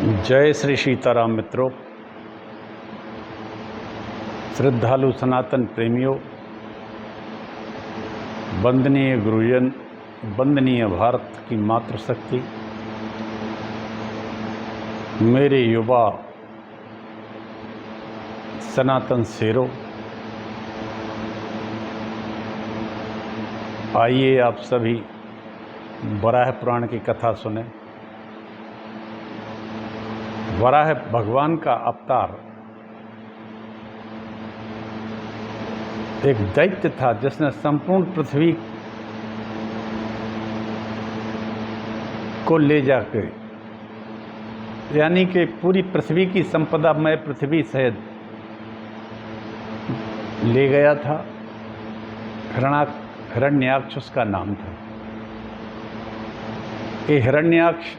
जय श्री सीताराम मित्रों, श्रद्धालु सनातन प्रेमियों, वंदनीय गुरुजन, वंदनीय भारत की मातृशक्ति, मेरे युवा सनातन शेरों, आइए आप सभी वराह पुराण की कथा सुने। वराह भगवान का अवतार एक दैत्य था जिसने संपूर्ण पृथ्वी को ले जाकर, यानी कि पूरी पृथ्वी की संपदा में पृथ्वी सहित ले गया था। हिरण्याक्ष उसका नाम था। ये हिरण्याक्ष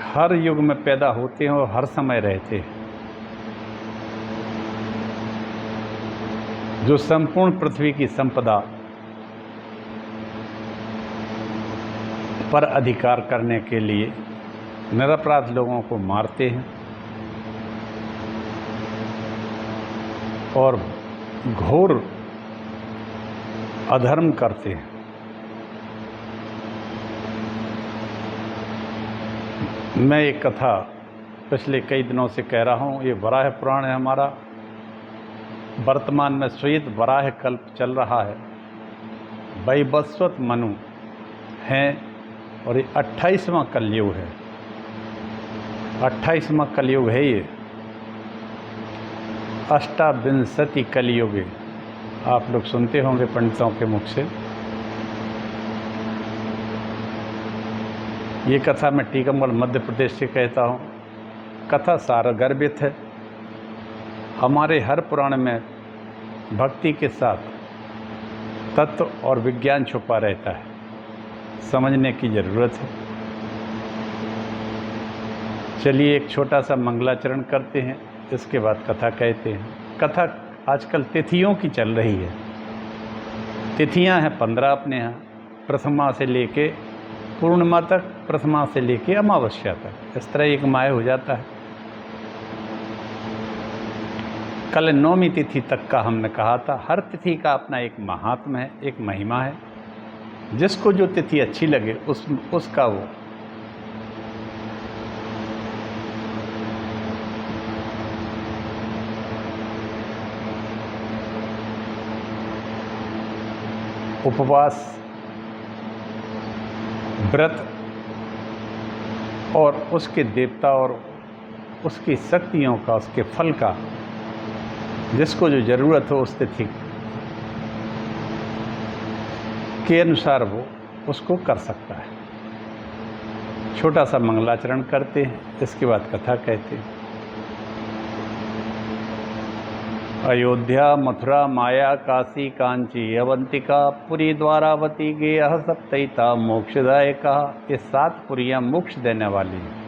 हर युग में पैदा होते हैं और हर समय रहते हैं। जो संपूर्ण पृथ्वी की संपदा पर अधिकार करने के लिए निरपराध लोगों को मारते हैं और घोर अधर्म करते हैं। मैं एक कथा पिछले कई दिनों से कह रहा हूँ। ये वराह पुराण है हमारा। वर्तमान में श्वेत वराह कल्प चल रहा है। वैवस्वत मनु हैं और ये 28वां कलयुग है। 28वां कलयुग है ये। अष्टाविंशति कलयुग है। आप लोग सुनते होंगे पंडितों के मुख से। ये कथा मैं टीकमगढ़ मध्य प्रदेश से कहता हूँ। कथा सारगर्भित है। हमारे हर पुराण में भक्ति के साथ तत्व और विज्ञान छुपा रहता है। समझने की ज़रूरत है। चलिए एक छोटा सा मंगलाचरण करते हैं, इसके बाद कथा कहते हैं। कथा आजकल तिथियों की चल रही है। तिथियां हैं 15 अपने यहाँ, प्रथमा से लेके पूर्णिमा तक, प्रथमा से लेके अमावस्या तक। इस तरह एक माह हो जाता है। कल 9वीं तिथि तक का हमने कहा था। हर तिथि का अपना एक महात्म है, एक महिमा है। जिसको जो तिथि अच्छी लगे उसका वो उपवास, व्रत और उसके देवता और उसकी शक्तियों का, उसके फल का जिसको जो ज़रूरत हो उस तिथि के अनुसार वो उसको कर सकता है। छोटा सा मंगलाचरण करते हैं, इसके बाद कथा कहते हैं। अयोध्या, मथुरा, माया, काशी, कांची, अवंतिका, पुरी, द्वारावती, गेह, सप्तैता, मोक्षदायका। ये 7 पुरियाँ मोक्ष देने वाली हैं।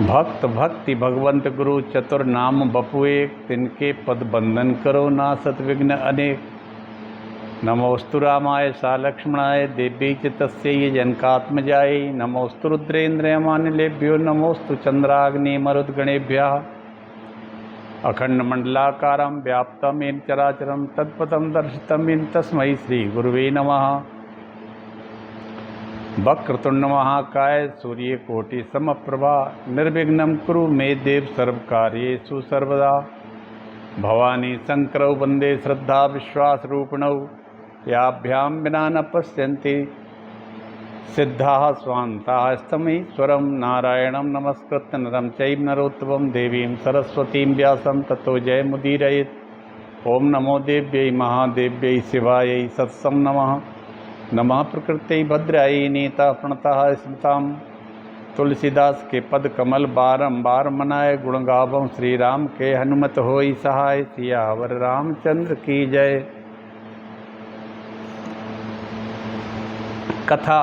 भक्त भक्ति भगवंत गुरु चतुर नाम बपुए, तिनके पद बंधन करो ना सतविघ्न अनेक। नमोस्तु रामाय सा लक्ष्मणाय देव्यै च तस्यै जनकात्मजायै। नमोस्तु रुद्रेन्द्रयमानिलेभ्यो नमोस्तु चंद्राग्नि मरुद्गणेभ्यः। अखंड मंडलाकारं व्याप्तं येन चराचरं तत्पदं दर्शितं येन तस्मै श्री गुरुवे नमः। वक्रतुंड महाकाय सूर्यकोटि समप्रभा निर्विघ्नं कुरु मे देव सर्वकार्येषु सर्वदा। भवानी शंकरौ वंदे श्रद्धा विश्वास रूपिणौ। याभ्यां विना न पश्यन्ति सिद्धाः स्वान्ताः। स्तमईश्वरं नारायणं नमस्कृत्य नरं चैव नरोत्तमं देवीं सरस्वतीं व्यासं ततो जयमुदीरयेत्। ओम नमो देव्यै महादेव्यै शिवायै सत्सं नमः। नमः प्रकृत्यै भद्रायै नीता प्रणतः स्मृतां। तुलसीदास के पद कमल बारंबार मनाए। गुण गावं श्री राम के हनुमत होई सहाय। सियावर रामचंद्र की जय। कथा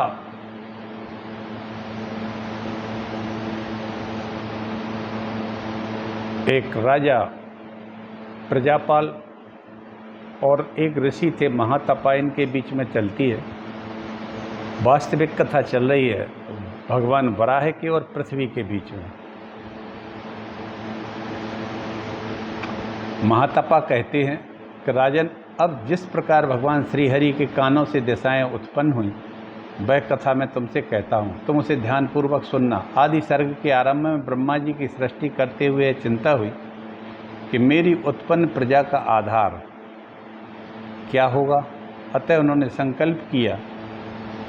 एक राजा प्रजापाल और एक ऋषि थे महातपायन के बीच में चलती है। वास्तविक कथा चल रही है। भगवान वराह के और पृथ्वी के बीच में। महातपा कहते हैं कि राजन, अब जिस प्रकार भगवान श्रीहरि के कानों से दिशाएं उत्पन्न हुई वह कथा मैं तुमसे कहता हूँ, तुम उसे ध्यानपूर्वक सुनना। आदि सर्ग के आरंभ में ब्रह्मा जी की सृष्टि करते हुए चिंता हुई कि मेरी उत्पन्न प्रजा का आधार क्या होगा। अतः उन्होंने संकल्प किया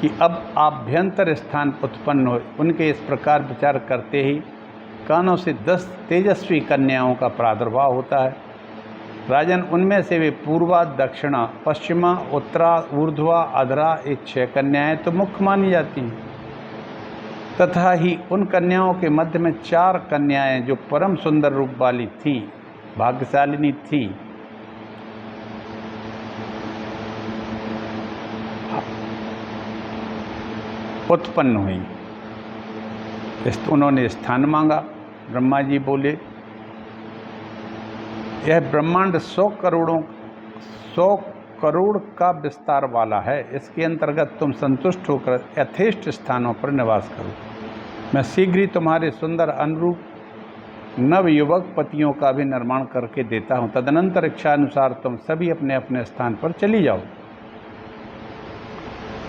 कि अब आभ्यंतर स्थान उत्पन्न हो। उनके इस प्रकार विचार करते ही कानों से 10 तेजस्वी कन्याओं का प्रादुर्भाव होता है। राजन, उनमें से वे पूर्वा, दक्षिणा, पश्चिमा, उत्तरा, ऊर्ध्वा, अधरा, ये 6 कन्याएं तो मुख्य मानी जाती हैं। तथा ही उन कन्याओं के मध्य में 4 कन्याएं जो परम सुंदर रूप वाली थीं, भाग्यशालिनी थीं, उत्पन्न हुई। उन्होंने स्थान मांगा। ब्रह्मा जी बोले, यह ब्रह्मांड 100 करोड़ का विस्तार वाला है। इसके अंतर्गत तुम संतुष्ट होकर यथेष्ट स्थानों पर निवास करो। मैं शीघ्र ही तुम्हारे सुंदर अनुरूप नवयुवक पतियों का भी निर्माण करके देता हूँ। तदनंतर इच्छा अनुसार तुम सभी अपने अपने स्थान पर चली जाओ।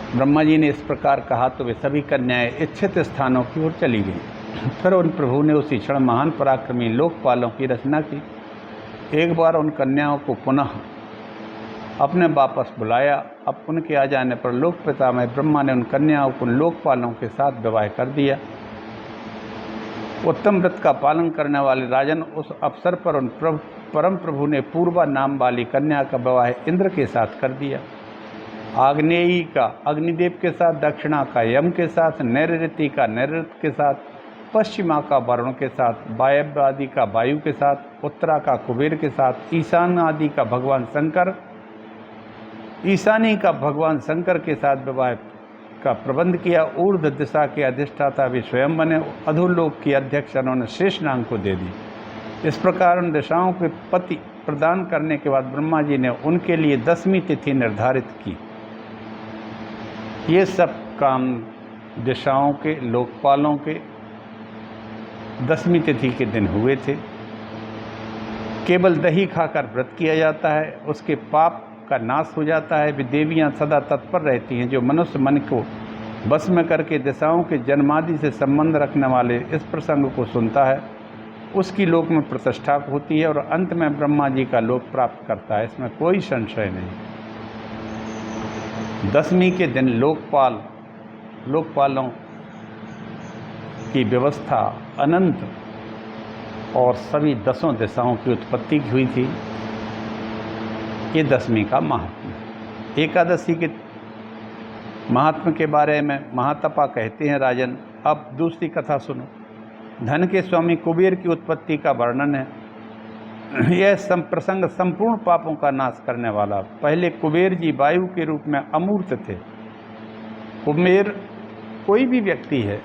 ब्रह्मा जी ने इस प्रकार कहा तो वे सभी कन्याएं इच्छित स्थानों की ओर चली गईं। फिर उन प्रभु ने उसी क्षण महान पराक्रमी लोकपालों की रचना की। एक बार उन कन्याओं को पुनः अपने वापस बुलाया। अब उनके आ जाने पर लोक पितामह ब्रह्मा ने उन कन्याओं को लोकपालों के साथ विवाह कर दिया। उत्तम व्रत का पालन करने वाले राजन, उस अवसर पर उन परम प्रभु ने पूर्वा नाम वाली कन्या का विवाह इंद्र के साथ कर दिया। आग्नेयी का अग्निदेव के साथ, दक्षिणा का यम के साथ, नैऋति का नैऋत्य के साथ, पश्चिमा का वरुण के साथ, वायव्य आदि का वायु के साथ, उत्तरा का कुबेर के साथ, ईशान आदि का भगवान शंकर, ईशानी का भगवान शंकर के साथ विवाह का प्रबंध किया। ऊर्ध्व दिशा के अधिष्ठाता भी स्वयं बने। अधोलोक की अध्यक्ष उन्होंने शेषनाग को दे दी। इस प्रकार उन दिशाओं के पति प्रदान करने के बाद ब्रह्मा जी ने उनके लिए 10वीं तिथि निर्धारित की। ये सब काम दिशाओं के, लोकपालों के 10वीं तिथि के दिन हुए थे। केवल दही खाकर व्रत किया जाता है, उसके पाप का नाश हो जाता है। वे देवियाँ सदा तत्पर रहती हैं। जो मनुष्य मन को बस में करके दिशाओं के जन्मादि से संबंध रखने वाले इस प्रसंग को सुनता है, उसकी लोक में प्रतिष्ठा होती है और अंत में ब्रह्मा जी का लोक प्राप्त करता है। इसमें कोई संशय नहीं। 10वीं के दिन लोकपालों की व्यवस्था अनंत और सभी 10 दिशाओं की उत्पत्ति हुई थी। ये 10वीं का महात्म्य। एकादशी के महात्म्य के बारे में महातपा कहते हैं, राजन, अब दूसरी कथा सुनो। धन के स्वामी कुबेर की उत्पत्ति का वर्णन है। यह प्रसंग संपूर्ण पापों का नाश करने वाला। पहले कुबेर जी वायु के रूप में अमूर्त थे। कुबेर कोई भी व्यक्ति है,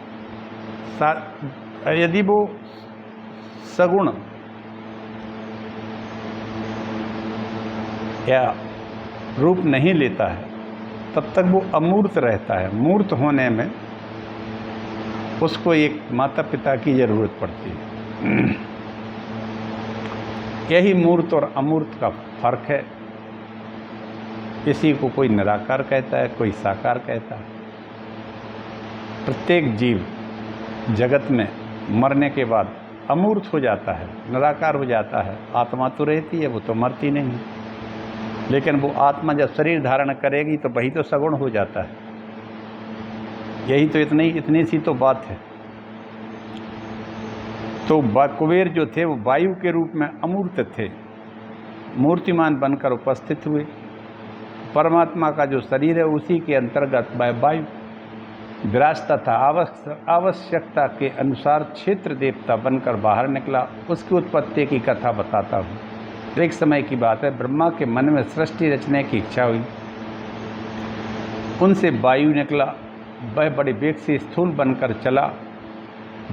यदि वो सगुण या रूप नहीं लेता है तब तक वो अमूर्त रहता है। मूर्त होने में उसको एक माता पिता की ज़रूरत पड़ती है। यही मूर्त और अमूर्त का फर्क है। इसी को कोई निराकार कहता है, कोई साकार कहता है। प्रत्येक जीव जगत में मरने के बाद अमूर्त हो जाता है, निराकार हो जाता है। आत्मा तो रहती है, वो तो मरती नहीं। लेकिन वो आत्मा जब शरीर धारण करेगी तो वही तो सगुण हो जाता है। यही तो इतनी सी तो बात है। तो कुबेर जो थे वो वायु के रूप में अमूर्त थे, मूर्तिमान बनकर उपस्थित हुए। परमात्मा का जो शरीर है उसी के अंतर्गत वायु विराजता था। आवश्यकता के अनुसार क्षेत्र देवता बनकर बाहर निकला। उसकी उत्पत्ति की कथा बताता हूँ। एक समय की बात है, ब्रह्मा के मन में सृष्टि रचने की इच्छा हुई। उनसे वायु निकला। वह बड़े वेग से स्थूल बनकर चला।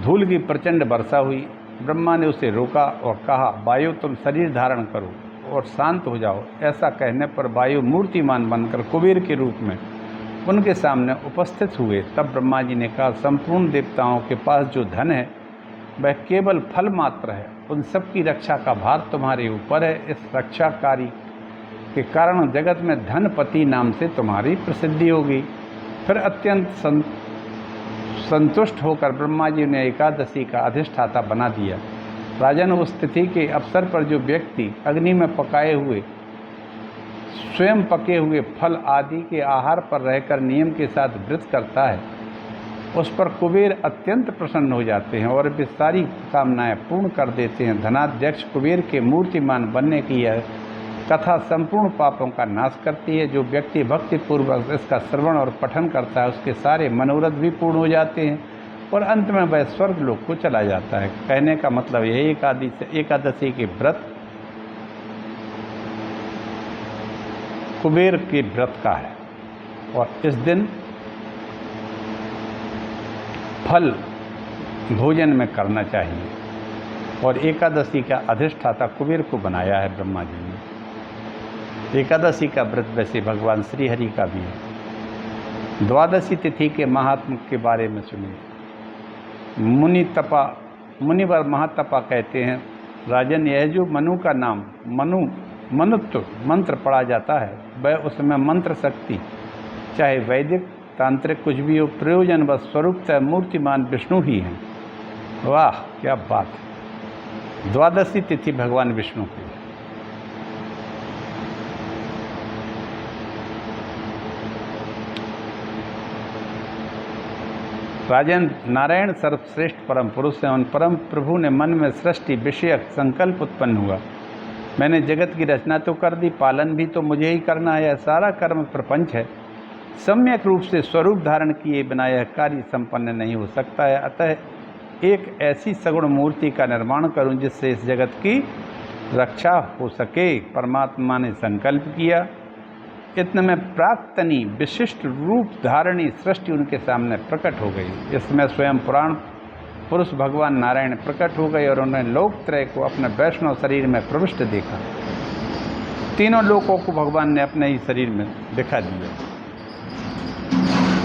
धूल की प्रचंड वर्षा हुई। ब्रह्मा ने उसे रोका और कहा, वायु तुम शरीर धारण करो और शांत हो जाओ। ऐसा कहने पर वायु मूर्तिमान बनकर कुबेर के रूप में उनके सामने उपस्थित हुए। तब ब्रह्मा जी ने कहा, संपूर्ण देवताओं के पास जो धन है वह केवल फल मात्र है, उन सब की रक्षा का भार तुम्हारे ऊपर है। इस रक्षा कार्य के कारण जगत में धनपति नाम से तुम्हारी प्रसिद्धि होगी। फिर अत्यंत संतुष्ट होकर ब्रह्मा जी ने एकादशी का अधिष्ठाता बना दिया। राजन, उस तिथि के अवसर पर जो व्यक्ति अग्नि में पकाए हुए स्वयं पके हुए फल आदि के आहार पर रहकर नियम के साथ व्रत करता है, उस पर कुबेर अत्यंत प्रसन्न हो जाते हैं और वे सारी कामनाएं पूर्ण कर देते हैं। धनाध्यक्ष कुबेर के मूर्तिमान बनने की यह कथा संपूर्ण पापों का नाश करती है। जो व्यक्ति भक्तिपूर्वक इसका श्रवण और पठन करता है, उसके सारे मनोरथ भी पूर्ण हो जाते हैं और अंत में वह स्वर्ग लोक को चला जाता है। कहने का मतलब यही एकादशी के व्रत कुबेर के व्रत का है और इस दिन फल भोजन में करना चाहिए। और एकादशी का अधिष्ठाता कुबेर को बनाया है ब्रह्मा जी ने। एकादशी का व्रत वैसे भगवान श्री हरि का भी है। द्वादशी तिथि के महात्म के बारे में सुनिए। मुनिवर महातपा कहते हैं, राजन, यह जो मनु का नाम मनुत्व मंत्र पढ़ा जाता है, वह उसमें मंत्र शक्ति चाहे वैदिक तांत्रिक कुछ भी हो, प्रयोजन व स्वरूपतः मूर्तिमान विष्णु ही हैं। वाह क्या बात है! द्वादशी तिथि भगवान विष्णु की। राजन, नारायण सर्वश्रेष्ठ परम पुरुष हैं। उन परम प्रभु ने मन में सृष्टि विषयक संकल्प उत्पन्न हुआ। मैंने जगत की रचना तो कर दी, पालन भी तो मुझे ही करना है। सारा कर्म प्रपंच है। सम्यक रूप से स्वरूप धारण किए बिना यह कार्य संपन्न नहीं हो सकता है। अतः एक ऐसी सगुण मूर्ति का निर्माण करूं जिससे इस जगत की रक्षा हो सके। परमात्मा ने संकल्प किया। इतने में प्राक्तनी विशिष्ट रूप धारणी सृष्टि उनके सामने प्रकट हो गई। इसमें स्वयं पुराण पुरुष भगवान नारायण प्रकट हो गए और उन्होंने लोकत्रय को अपने वैष्णव शरीर में प्रविष्ट देखा। तीनों लोकों को भगवान ने अपने ही शरीर में दिखा दिया।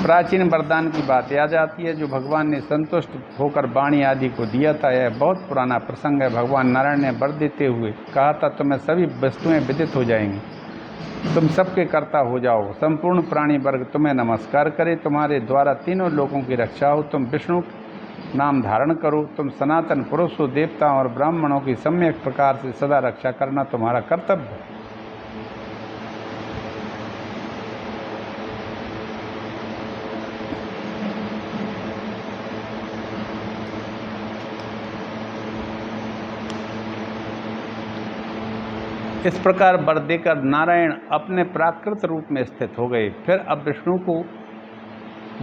प्राचीन वरदान की बात याद आती है जो भगवान ने संतुष्ट होकर वाणी आदि को दिया था। यह बहुत पुराना प्रसंग है। भगवान नारायण ने वर देते हुए कहा था, तुम्हें सभी वस्तुएं विदित हो जाएंगी, तुम सबके कर्ता हो जाओ, संपूर्ण प्राणी वर्ग तुम्हें नमस्कार करे, तुम्हारे द्वारा तीनों लोगों की रक्षा हो, तुम विष्णु नाम धारण करो, तुम सनातन पुरुष हो, देवताओं और ब्राह्मणों की सम्यक प्रकार से सदा रक्षा करना तुम्हारा कर्तव्य है। इस प्रकार वर देकर नारायण अपने प्राकृत रूप में स्थित हो गए। फिर अब विष्णु को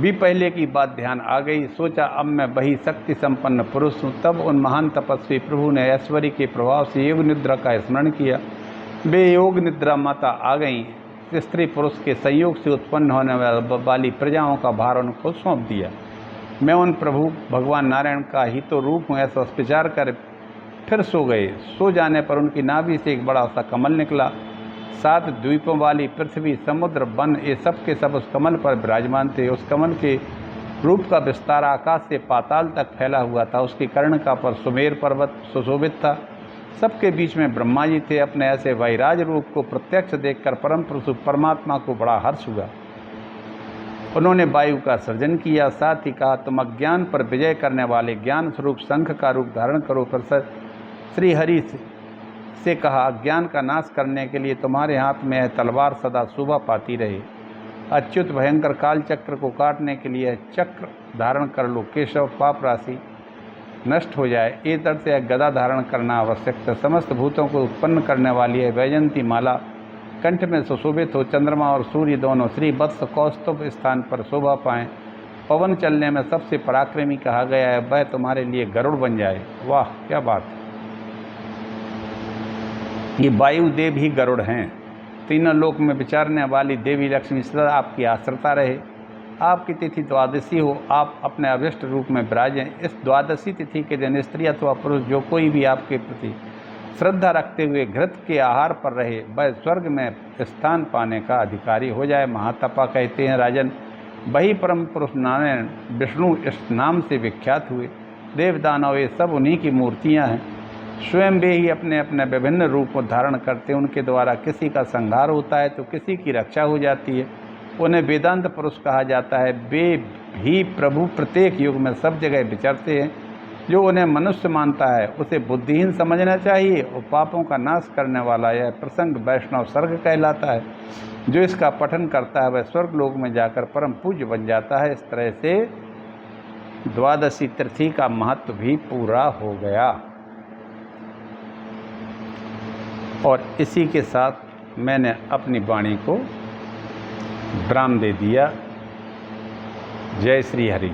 भी पहले की बात ध्यान आ गई। सोचा, अब मैं वही शक्ति संपन्न पुरुष हूँ। तब उन महान तपस्वी प्रभु ने ऐश्वर्य के प्रभाव से योग निद्रा का स्मरण किया। वे योग निद्रा माता आ गईं। स्त्री पुरुष के संयोग से उत्पन्न होने वाली प्रजाओं का भार उनको सौंप दिया। मैं उन प्रभु भगवान नारायण का ही तो रूप हूँ, ऐसा विचार कर फिर सो गए। सो जाने पर उनकी नाभि से एक बड़ा सा कमल निकला। 7 द्वीपों वाली पृथ्वी, समुद्र, वन, ये सब के सब उस कमल पर विराजमान थे। उस कमल के रूप का विस्तार आकाश से पाताल तक फैला हुआ था। उसकी कर्णिका पर सुमेर पर्वत सुशोभित था। सबके बीच में ब्रह्मा जी थे। अपने ऐसे वैराज रूप को प्रत्यक्ष देखकर परम पुरुष परमात्मा को बड़ा हर्ष हुआ। उन्होंने वायु का सृजन किया। साथ ही कहा, तुम अज्ञान पर विजय करने वाले ज्ञान स्वरूप शंख का रूप धारण करो। फिर श्री हरि से कहा, ज्ञान का नाश करने के लिए तुम्हारे हाथ में यह तलवार सदा शोभा पाती रहे। अच्युत भयंकर काल चक्र को काटने के लिए चक्र धारण कर लो। केशव पाप राशि नष्ट हो जाए, ये तरह से गदा धारण करना आवश्यक है। समस्त भूतों को उत्पन्न करने वाली है वैजयंती माला कंठ में सुशोभित हो। चंद्रमा और सूर्य दोनों श्री वत्स कौस्तुभ स्थान पर शोभा पाएं। पवन चलने में सबसे पराक्रमी कहा गया है, वह तुम्हारे लिए गरुड़ बन जाए। वाह क्या बात है! ये वायुदेव ही गरुड़ हैं। तीनों लोक में विचारने वाली देवी लक्ष्मी सदा आपकी आश्रिता रहे। आपकी तिथि द्वादशी हो, आप अपने अभिष्ट रूप में विराजें। इस द्वादशी तिथि के दिन स्त्री अथवा पुरुष जो कोई भी आपके प्रति श्रद्धा रखते हुए घृत के आहार पर रहे, वह स्वर्ग में स्थान पाने का अधिकारी हो जाए। महातपा कहते हैं, राजन, वही परम पुरुष नारायण विष्णु इस नाम से विख्यात हुए। देव दानव ये सब उन्हीं की मूर्तियां हैं। स्वयं वे ही अपने अपने विभिन्न रूप को धारण करते हैं। उनके द्वारा किसी का संहार होता है तो किसी की रक्षा हो जाती है। उन्हें वेदांत पुरुष कहा जाता है। वे भी प्रभु प्रत्येक युग में सब जगह विचरते हैं। जो उन्हें मनुष्य मानता है उसे बुद्धिहीन समझना चाहिए और पापों का नाश करने वाला यह प्रसंग वैष्णव सर्ग कहलाता है। जो इसका पठन करता है वह स्वर्ग लोक में जाकर परम पूज्य बन जाता है। इस तरह से द्वादशी तिथि का महत्व भी पूरा हो गया। और इसी के साथ मैंने अपनी वाणी को विराम दे दिया। जय श्री हरि।